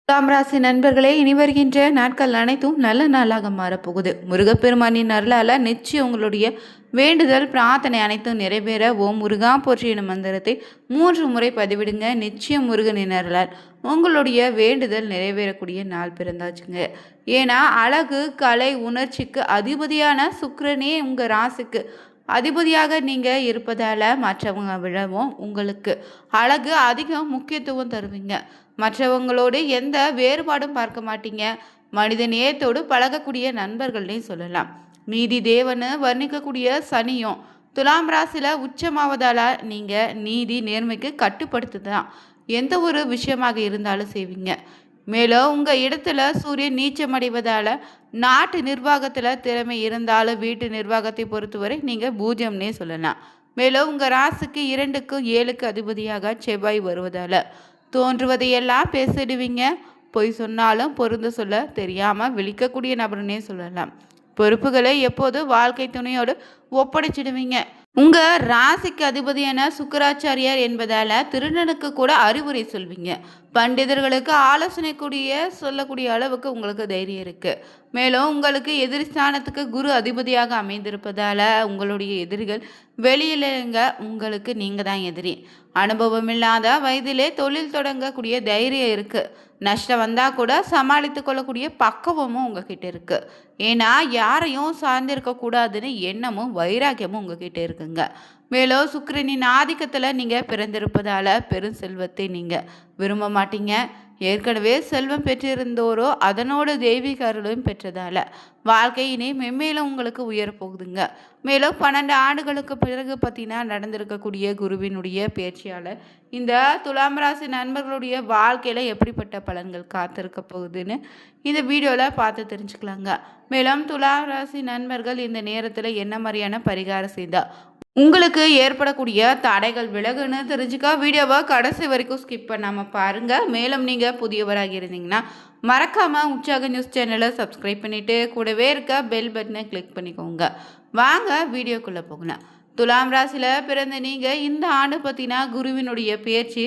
துலாம் ராசி நண்பர்களே, இனி வருகின்ற நாட்கள் அனைத்தும் நல்ல நாளாக மாறப்போகுது. முருகப்பெருமானின் அருளால் நிச்சயம் உங்களுடைய வேண்டுதல் பிரார்த்தனை அனைத்தும் நிறைவேற ஓம் முருகா போற்றி எனும் மந்திரத்தை 3 முறை பதிவிடுங்க. நிச்சயம் முருகனின் அருளால் உங்களுடைய வேண்டுதல் நிறைவேறக்கூடிய நாள் பிறந்தாச்சுங்க. ஏன்னா அழகு, கலை, உணர்ச்சிக்கு அதிபதியான சுக்கிரனே உங்கள் ராசிக்கு அதிபதியாக நீங்கள் இருப்பதால் மற்றவங்க விடவும் உங்களுக்கு அழகு அதிகம் முக்கியத்துவம் தருவீங்க. மற்றவங்களோடு எந்த வேறுபாடும் பார்க்க மாட்டீங்க. மனித நேயத்தோடு பழகக்கூடிய நண்பர்கள்னே சொல்லலாம். நீதி தேவன்னு வர்ணிக்கக்கூடிய சனியும் துலாம் ராசியில் உச்சமாவதால் நீங்கள் நீதி நேர்மைக்கு கட்டுப்படுத்துதான் எந்த ஒரு விஷயமாக இருந்தாலும் செய்வீங்க. மேலும் உங்கள் இடத்துல சூரியன் நீச்சமடைவதால் நாட்டு நிர்வாகத்தில் திறமை இருந்தாலும் வீட்டு நிர்வாகத்தை பொறுத்தவரை நீங்கள் பூஜ்யம்னே சொல்லலாம். மேலும் உங்கள் ராசிக்கு 2க்கும் 7க்கு அதிபதியாக செவ்வாய் வருவதால் தோன்றுவதையெல்லாம் பேசிடுவீங்க. பொய் சொன்னாலும் பொருந்து சொல்ல தெரியாமல் விழிக்கக்கூடிய நபர்னே சொல்லலாம். பொறுப்புகளை எப்போது வாழ்க்கை துணையோடு ஒப்படைச்சிடுவீங்க. உங்கள் ராசிக்கு அதிபதியான சுக்கராச்சாரியார் என்பதால் திருடனுக்கு கூட அறிவுரை சொல்வீங்க. பண்டிதர்களுக்கு ஆலோசனை சொல்லக்கூடிய அளவுக்கு உங்களுக்கு தைரியம் இருக்குது. மேலும் உங்களுக்கு எதிரி ஸ்தானத்துக்கு குரு அதிபதியாக அமைந்திருப்பதால் உங்களுடைய எதிரிகள் வெளியிலங்க உங்களுக்கு நீங்கள் தான் எதிரி. அனுபவம் இல்லாத வயதிலே தொழில் தொடங்கக்கூடிய தைரியம் இருக்குது. நஷ்டம் வந்தால் கூட சமாளித்து கொள்ளக்கூடிய பக்குவமும் உங்ககிட்ட இருக்குது. ஏன்னா யாரையும் சார்ந்திருக்கக்கூடாதுன்னு எண்ணமும் வைராக்கியமும் உங்ககிட்ட இருக்குங்க. மேலும் சுக்கிரனின் ஆதிக்கத்தில் நீங்கள் பிறந்திருப்பதால் பெரும் செல்வத்தை நீங்கள் விரும்ப மாட்டீங்க. ஏற்கனவே செல்வம் பெற்றிருந்தோரோ அதனோட தெய்வீக அருளும் பெற்றதால் வாழ்க்கை இனி மென்மேலும் உங்களுக்கு உயரப்போகுதுங்க. மேலும் 12 ஆண்டுகளுக்கு பிறகு பார்த்தீங்கன்னா நடந்திருக்கக்கூடிய குருவினுடைய பேச்சியால் இந்த துலாம் ராசி நண்பர்களுடைய வாழ்க்கையில் எப்படிப்பட்ட பலன்கள் காத்திருக்க போகுதுன்னு இந்த வீடியோவில் பார்த்து தெரிஞ்சுக்கலாங்க. மேலும் துலாம் ராசி நண்பர்கள் இந்த நேரத்தில் என்ன மாதிரியான பரிகாரம் செய்தால் உங்களுக்கு ஏற்படக்கூடிய தடைகள் விலகுன்னு தெரிஞ்சுக்க வீடியோவை கடைசி வரைக்கும் ஸ்கிப் பண்ணாமல் பாருங்கள். மேலும் நீங்கள் புதியவராக இருந்தீங்கன்னா மறக்காமல் உற்சாக நியூஸ் சேனலை சப்ஸ்கிரைப் பண்ணிவிட்டு கூடவே இருக்க பெல் பட்டனை கிளிக் பண்ணிக்கோங்க. வாங்க வீடியோக்குள்ளே போகலாம். துலாம் ராசியில் பிறந்த நீங்கள் இந்த ஆண்டு பார்த்தீங்கன்னா குருவினுடைய பேச்சு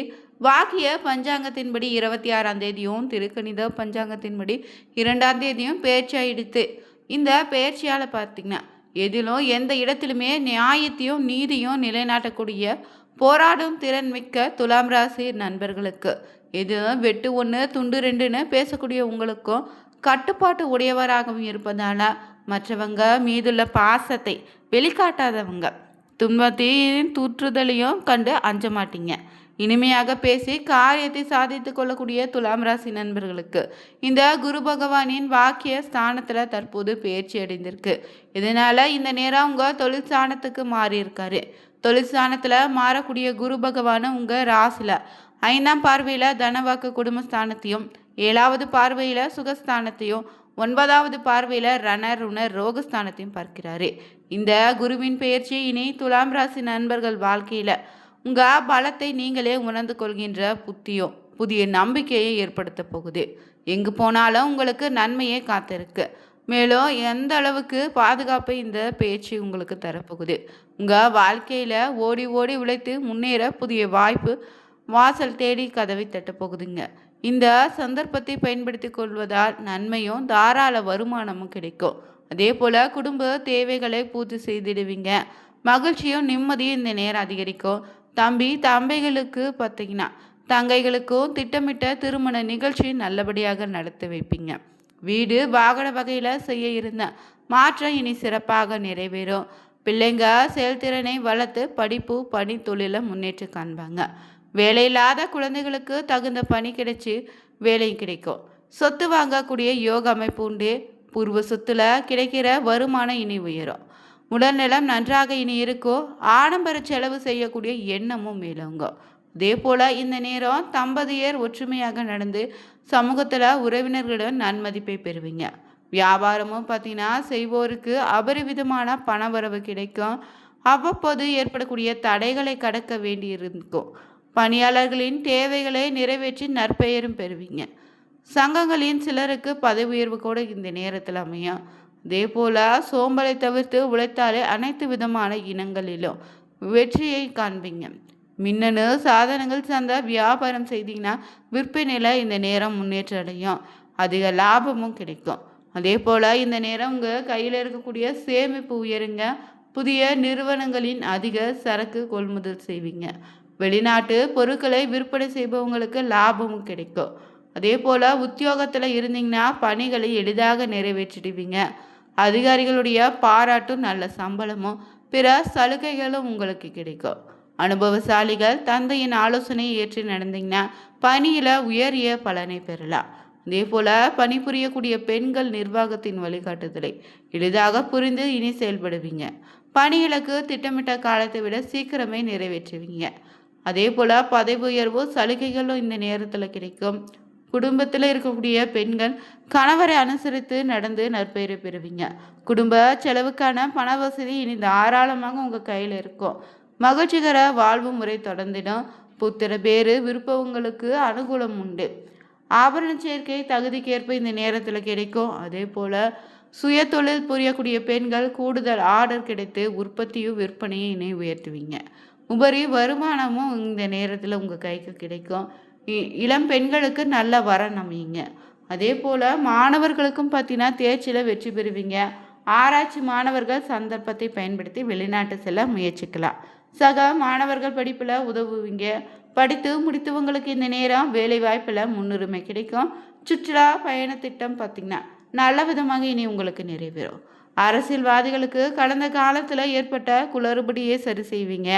வாக்கிய பஞ்சாங்கத்தின்படி 26ஆம் தேதியும் திருக்கணித பஞ்சாங்கத்தின்படி 2ஆம் தேதியும் பேச்சாயிடுத்து. இந்த பேச்சியால் பார்த்தீங்கன்னா எதிலும் எந்த இடத்திலுமே நியாயத்தையும் நீதியும் நிலைநாட்டக்கூடிய போராடும் திறன் மிக்க துலாம் ராசி நண்பர்களுக்கு எது வெட்டு 1 துண்டு 2ன்னு பேசக்கூடிய உங்களுக்கும் கட்டுப்பாட்டு உடையவராகவும் இருப்பதால் மற்றவங்க மீதுள்ள பாசத்தை வெளிக்காட்டாதவங்க துன்பத்தையும் தூற்றுதலையும் கண்டு அஞ்ச மாட்டீங்க. இனிமையாக பேசி காரியத்தை சாதித்து கொள்ளக்கூடிய துலாம் ராசி நண்பர்களுக்கு இந்த குரு பகவானின் வாக்கிய ஸ்தானத்தில் தற்போது பயிற்சி அடைந்திருக்கு. இதனால் இந்த நேரம் உங்கள் தொழில் ஸ்தானத்துக்கு மாறி இருக்காரு. தொழில் ஸ்தானத்தில் மாறக்கூடிய குரு பகவான் உங்கள் ராசியில் 5ஆம் பார்வையில் தனவாக்கு குடும்பஸ்தானத்தையும் 7வது பார்வையில் சுகஸ்தானத்தையும் 9வது பார்வையில் ருணர் ரோகஸ்தானத்தையும் பார்க்கிறாரு. இந்த குருவின் பயிற்சி இனி துலாம் ராசி நண்பர்கள் வாழ்க்கையில் உங்கள் பலத்தை நீங்களே உணர்ந்து கொள்கின்ற புதிய நம்பிக்கையை ஏற்படுத்த போகுது. எங்கு போனாலும் உங்களுக்கு நன்மையே காத்திருக்கு. மேலும் எந்த அளவுக்கு பாதுகாப்பை இந்த பேச்சு உங்களுக்கு தரப்போகுது. உங்கள் வாழ்க்கையில் ஓடி ஓடி உழைத்து முன்னேற புதிய வாய்ப்பு வாசல் தேடி கதவை தட்டப்போகுதுங்க. இந்த சந்தர்ப்பத்தை பயன்படுத்தி கொள்வதால் நன்மையும் தாராள வருமானமும் கிடைக்கும். அதே போல் குடும்ப தேவைகளை பூர்த்தி செய்திடுவீங்க. மகிழ்ச்சியும் நிம்மதியும் இந்த நேரம் அதிகரிக்கும். தம்பிகளுக்கு பார்த்தீங்கன்னா தங்கைகளுக்கும் திட்டமிட்ட திருமண நிகழ்ச்சி நல்லபடியாக நடத்தி வைப்பீங்க. வீடு வாகன வகையில் செய்ய இருந்த மாற்றம் இனி சிறப்பாக நிறைவேறும். பிள்ளைங்க செயல்திறனை வளர்த்து படிப்பு பணி தொழிலில் முன்னேற்றம் காண்பாங்க. வேலையில்லாத குழந்தைகளுக்கு தகுந்த பணி கிடைச்சி வேலையும் கிடைக்கும். சொத்து வாங்கக்கூடிய யோக அமைப்பு உண்டு. பூர்வ சொத்துல கிடைக்கிற வருமானம் இனி உயரும். உடல்நலம் நன்றாக இனி இருக்கோ. ஆடம்பர செலவு செய்யக்கூடிய எண்ணமும் மேலோங்க. அதே போல் இந்த நேரம் தம்பதியர் ஒற்றுமையாக நடந்து சமூகத்தில் உறவினர்களிடம் நன்மதிப்பை பெறுவீங்க. வியாபாரமும் பார்த்தீங்கன்னா செய்வோருக்கு அபரிவிதமான பணவரவு கிடைக்கும். அவ்வப்போது ஏற்படக்கூடிய தடைகளை கடக்க வேண்டியிருக்கும். பணியாளர்களின் தேவைகளை நிறைவேற்றி நற்பெயரும் பெறுவீங்க. சங்கங்களின் சிலருக்கு பதவி உயர்வு கூட இந்த நேரத்தில் அமையும். அதே போல் சோம்பலை தவிர்த்து உழைத்தாலே அனைத்து விதமான இனங்களிலும் வெற்றியை காண்பீங்க. மின்னணு சாதனங்கள் சார்ந்த வியாபாரம் செய்தீங்கன்னா விற்பனையில் இந்த நேரம் முன்னேற்றம் அடையும், அதிக லாபமும் கிடைக்கும். அதே போல் இந்த நேரம் உங்கள் கையில் இருக்கக்கூடிய சேமிப்பு உயருங்க. புதிய நிறுவனங்களின் அதிக சரக்கு கொள்முதல் செய்வீங்க. வெளிநாட்டு பொருட்களை விற்பனை செய்பவங்களுக்கு லாபமும் கிடைக்கும். அதே போல் உத்தியோகத்தில் இருந்தீங்கன்னா பணிகளை எளிதாக நிறைவேற்றிடுவீங்க. அதிகாரிகளுடைய பாராட்டும் நல்ல சம்பளமும் பிற சலுகைகளும் உங்களுக்கு கிடைக்கும். அனுபவசாலிகள் தந்தையின் ஆலோசனையை ஏற்று நடந்தீங்கன்னா பணியில் உயரிய பலனை பெறலாம். அதே போல் பணிபுரியக்கூடிய பெண்கள் நிர்வாகத்தின் வழிகாட்டுதலை எளிதாக புரிந்து இனி செயல்படுவீங்க. பணிகளுக்கு திட்டமிட்ட காலத்தை விட சீக்கிரமே நிறைவேற்றுவீங்க. அதே போல் பதவி உயர்வோ சலுகைகளும் இந்த நேரத்தில் கிடைக்கும். குடும்பத்தில் இருக்கக்கூடிய பெண்கள் கணவரை அனுசரித்து நடந்து நற்பெயரை பெறுவீங்க. குடும்ப செலவுக்கான பண வசதி இனி தாராளமாக உங்கள் கையில் இருக்கும். மகிழ்ச்சிகர வாழ்வு முறை தொடர்ந்திடும். புத்திர பேரு விருப்பவங்களுக்கு அனுகூலம் உண்டு. ஆபரண சேர்க்கை தகுதிக்கேற்ப இந்த நேரத்தில் கிடைக்கும். அதே போல் சுய தொழில் புரியக்கூடிய பெண்கள் கூடுதல் ஆர்டர் கிடைத்து உற்பத்தியும் விற்பனையும் இணை உயர்த்துவீங்க. உபரி வருமானமும் இந்த நேரத்தில் உங்கள் கைக்கு கிடைக்கும். இளம் பெண்களுக்கு நல்ல வரன் அமையுங்க. அதே போல் மாணவர்களுக்கும் பார்த்தீங்கன்னா தேர்ச்சியில் வெற்றி பெறுவீங்க. ஆராய்ச்சி மாணவர்கள் சந்தர்ப்பத்தை பயன்படுத்தி வெளிநாட்டு செல்ல முயற்சிக்கலாம். சக மாணவர்கள் படிப்பில் உதவுவீங்க. படித்து முடித்தவங்களுக்கு இந்த நேரம் வேலை வாய்ப்பில் முன்னுரிமை கிடைக்கும். சுற்றுலா பயண திட்டம் பார்த்திங்கன்னா நல்ல விதமாக இனி உங்களுக்கு நிறைவேறும். அரசியல்வாதிகளுக்கு கடந்த காலத்தில் ஏற்பட்ட குளறுபடியை சரி செய்வீங்க.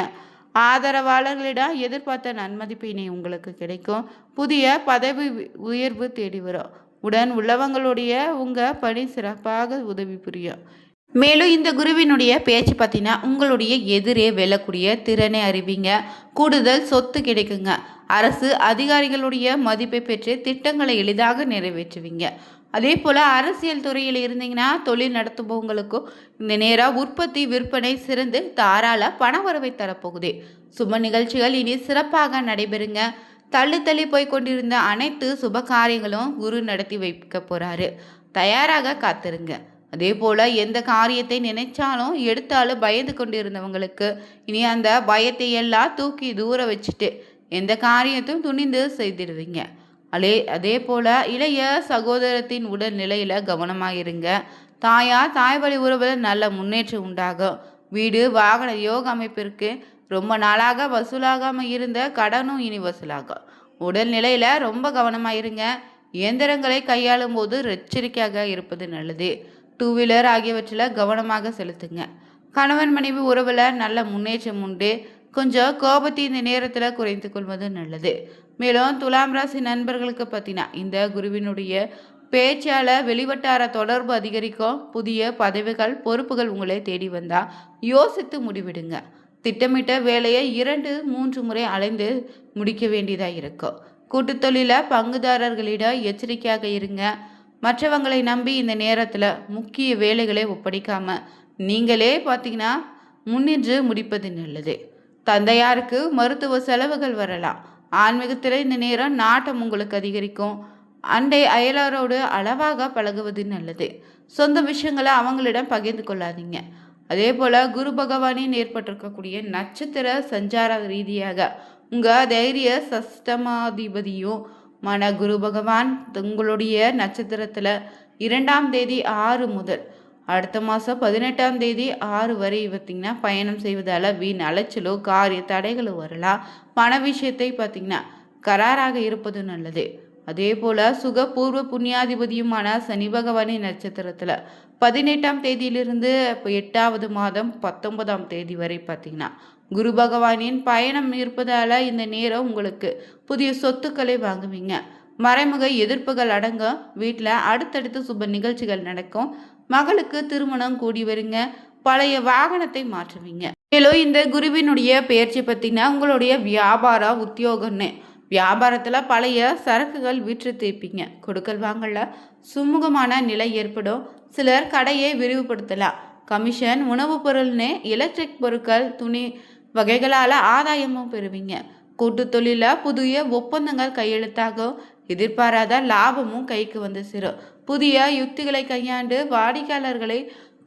ஆதரவாளர்களிடம் எதிர்பார்த்த நன்மதிப்பு இனி உங்களுக்கு கிடைக்கும். புதிய பதவி உயர்வு தேடி வரும். உடன் உள்ளவங்களுடைய உங்கள் பணி சிறப்பாக உதவி புரியும். மேலும் இந்த குருவினுடைய பேச்சு பார்த்தீங்கன்னா உங்களுடைய எதிரே வெல்லக்கூடிய திறனை அறிவிங்க. கூடுதல் சொத்து கிடைக்குங்க. அரசு அதிகாரிகளுடைய மதிப்பை பெற்று திட்டங்களை எளிதாக நிறைவேற்றுவீங்க. அதே போல் அரசியல் துறையில் இருந்தீங்கன்னா தொழில் நடத்துபவங்களுக்கும் இந்த நேரம் உற்பத்தி விற்பனை சிறந்து தாராள பணவரவை தரப்போகுது. சுப நிகழ்ச்சிகள் இனி சிறப்பாக நடைபெறுங்க. தள்ளி தள்ளி போய் கொண்டிருந்த அனைத்து சுப காரியங்களும் குரு நடத்தி வைக்க போகிறாரு. தயாராக காத்திருங்க. அதே போல் எந்த காரியத்தை நினைச்சாலும் எடுத்தாலும் பயந்து கொண்டு இருந்தவங்களுக்கு இனி அந்த பயத்தை எல்லாம் தூக்கி தூர வச்சுட்டு எந்த காரியத்தையும் துணிந்து செய்திடுவீங்க. அதே போல் இளைய சகோதரத்தின் உடல் நிலையில் கவனமாக இருங்க. தாய் வழி உறவில் நல்ல முன்னேற்றம் உண்டாகும். வீடு வாகன யோக அமைப்பிற்கு ரொம்ப நாளாக வசூலாகாமல் இருந்த கடனும் இனி வசூலாகும். உடல் நிலையில் ரொம்ப கவனமாக இருங்க. இயந்திரங்களை கையாளும் போது எச்சரிக்கையாக இருப்பது நல்லது. டூ வீலர் ஆகியவற்றில் கவனமாக செலுத்துங்க. கணவன் மனைவி உறவில் நல்ல முன்னேற்றம் உண்டு. கொஞ்சம் கோபத்தை இந்த நேரத்தில் குறைத்து கொள்வது நல்லது. மேலும் துலாம் ராசி நண்பர்களுக்கு பார்த்தீங்கன்னா இந்த குருவினுடைய பேச்சால் வெளிவட்டார தொடர்பு அதிகரிக்கும். புதிய பதவிகள் பொறுப்புகள் உங்களை தேடி வந்தால் யோசித்து முடிவிடுங்க. திட்டமிட்ட வேலையை 2-3 முறை அலைந்து முடிக்க வேண்டியதாக இருக்கும். கூட்டு தொழிலில் பங்குதாரர்களிடம் எச்சரிக்கையாக இருங்க. மற்றவங்களை நம்பி இந்த நேரத்தில் முக்கிய வேலைகளை ஒப்படைக்காமல் நீங்களே பார்த்தீங்கன்னா முன்னின்று முடிப்பது நல்லது. தந்தையாருக்கு மருத்துவ செலவுகள் வரலாம். ஆன்மீகத்தில் இந்த நேரம் நாட்டம் உங்களுக்கு அதிகரிக்கும். அண்டை அயலாரோடு அளவாக பழகுவது நல்லது. சொந்த விஷயங்களை அவங்களிடம் பகிர்ந்து கொள்ளாதீங்க. அதே போல் குரு பகவானின் ஏற்பட்டிருக்கக்கூடிய நட்சத்திர சஞ்சார ரீதியாக உங்கள் தைரிய சஷ்டமாதிபதியும் மன குரு பகவான் உங்களுடைய நட்சத்திரத்தில் 2ஆம் தேதி 6 முதல் அடுத்த மாதம் 18ஆம் தேதி 6 வரை பார்த்திங்கன்னா பயணம் செய்வதால் வீண் அலைச்சலோ காரிய தடைகளோ வரலாம். பண விஷயத்தை பார்த்திங்கன்னா கராராக இருப்பது நல்லது. அதே போல் சுகபூர்வ புண்ணியாதிபதியுமான சனி பகவானின் நட்சத்திரத்தில் 18ஆம் தேதியிலிருந்து 8ஆவது மாதம் 19ஆம் தேதி வரை பார்த்திங்கன்னா குரு பகவானின் பயணம் இருப்பதால் இந்த நேரம் உங்களுக்கு புதிய சொத்துக்களை வாங்குவீங்க. மறைமுக எதிர்ப்புகள் அடங்க. வீட்டில் அடுத்தடுத்து சுப நிகழ்ச்சிகள் நடக்கும். மகளுக்கு திருமணம் கூடி வருங்க. பழைய வாகனத்தை மாற்றுவீங்க. மேலும் இந்த குருவினுடைய பெயர்ச்சி பற்றினா உங்களுடைய வியாபார உத்தியோகம்னு வியாபாரத்தில் பழைய சரக்குகள் விற்று தேய்ப்பீங்க. கொடுக்கல் வாங்கல சுமூகமான நிலை ஏற்படும். சிலர் கடையை விரிவுபடுத்தலாம். கமிஷன், உணவுப் பொருள்னு எலக்ட்ரிக் பொருட்கள், துணி வகைகளால் ஆதாயமும் பெறுவீங்க. கூட்டு தொழிலில் புதிய ஒப்பந்தங்கள் கையெழுத்தாகும். எதிர்பாராத லாபமும் கைக்கு வந்து சேரும். புதிய யுக்திகளை கையாண்டு வாடிக்கையாளர்களை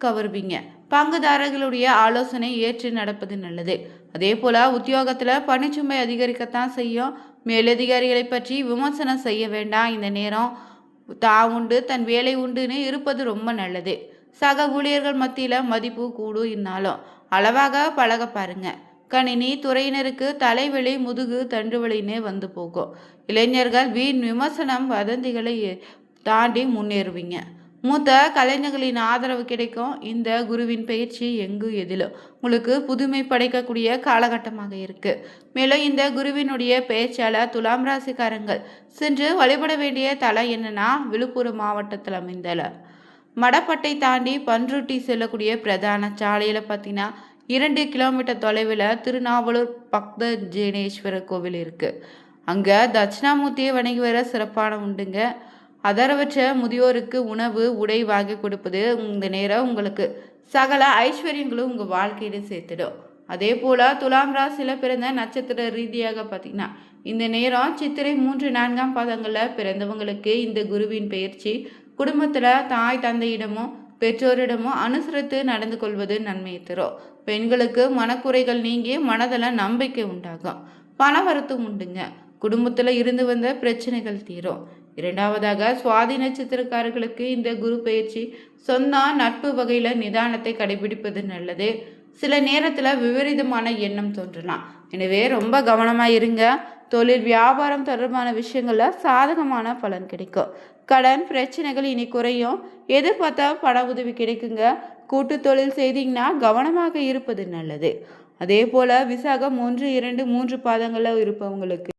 கவர்வீங்க. பங்குதாரர்களுடைய ஆலோசனை ஏற்று நடப்பது நல்லது. அதே போல் உத்தியோகத்தில் பணிச்சுமை அதிகரிக்கத்தான் செய்யும். மேலதிகாரிகளை பற்றி விமர்சனம் செய்ய வேண்டாம். இந்த நேரம் தான் உண்டு தன் வேலை உண்டுன்னு இருப்பது ரொம்ப நல்லது. சக ஊழியர்கள் மத்தியில் மதிப்பு கூடும். இருந்தாலும் அளவாக பழக பாருங்க. கணினி துறையினருக்கு தலைவலி முதுகு தண்டுவலின்னு வந்து போகும். இளைஞர்கள் வீண் விமர்சனம் வதந்திகளை தாண்டி முன்னேறுவீங்க. மூத்த கலைஞர்களின் ஆதரவு கிடைக்கும். இந்த குருவின் பயிற்சி எங்கு எதிலும் உங்களுக்கு புதுமை படைக்கக்கூடிய காலகட்டமாக இருக்கு. மேலும் இந்த குருவினுடைய பயிற்சியால் துலாம் ராசிக்காரங்கள் சென்று வழிபட வேண்டிய தலை என்னன்னா, விழுப்புரம் மாவட்டத்தில் அமைந்தல மடப்பட்டை தாண்டி பன்ருட்டி செல்லக்கூடிய பிரதான சாலையில் பார்த்தீங்கன்னா 2 கிலோமீட்டர் தொலைவில் திருநாவலூர் பக்த ஜேனேஸ்வரர் கோவில் இருக்குது. அங்கே தட்சிணாமூர்த்தியை வணங்கி வர சிறப்பான உண்டுங்க. அதரவற்ற முதியோருக்கு உணவு உடை வாங்கி கொடுப்பது இந்த நேரம் உங்களுக்கு சகல ஐஸ்வர்யங்களும் உங்கள் வாழ்க்கையில் சேர்த்துடும். அதே போல் துலாம் ராசியில் பிறந்த நட்சத்திர ரீதியாக பார்த்தீங்கன்னா இந்த நேரம் சித்திரை 3, 4ஆம் பாதங்களில் பிறந்தவங்களுக்கு இந்த குருவின் பயிற்சி குடும்பத்தில் தாய் தந்தையிடமும் பெற்றோரிடமும் அனுசரித்து நடந்து கொள்வது நன்மையை தரும். பெண்களுக்கு மனக்குறைகள் நீங்கி மனதில் நம்பிக்கை உண்டாகும். பணவரத்தும் உண்டுங்க. குடும்பத்தில் இருந்து வந்த பிரச்சனைகள் தீரும். இரண்டாவதாக சுவாதி நட்சத்திரக்காரர்களுக்கு இந்த குரு பயிற்சி சொந்த நட்பு வகையில் நிதானத்தை கடைபிடிப்பது நல்லது. சில நேரத்தில் விபரீதமான எண்ணம் தோன்றலாம். எனவே ரொம்ப கவனமாக இருங்க. தொழில் வியாபாரம் தொடர்பான விஷயங்களில் சாதகமான பலன் கிடைக்கும். கடன் பிரச்சனைகள் இனி குறையும். எதிர்பார்த்தா பண உதவி கிடைக்குங்க. கூட்டு தொழில் செய்தீங்கன்னா கவனமாக இருப்பது நல்லது. அதே போல் விசாகம் 1, 2, 3 பாதங்களில் இருப்பவங்களுக்கு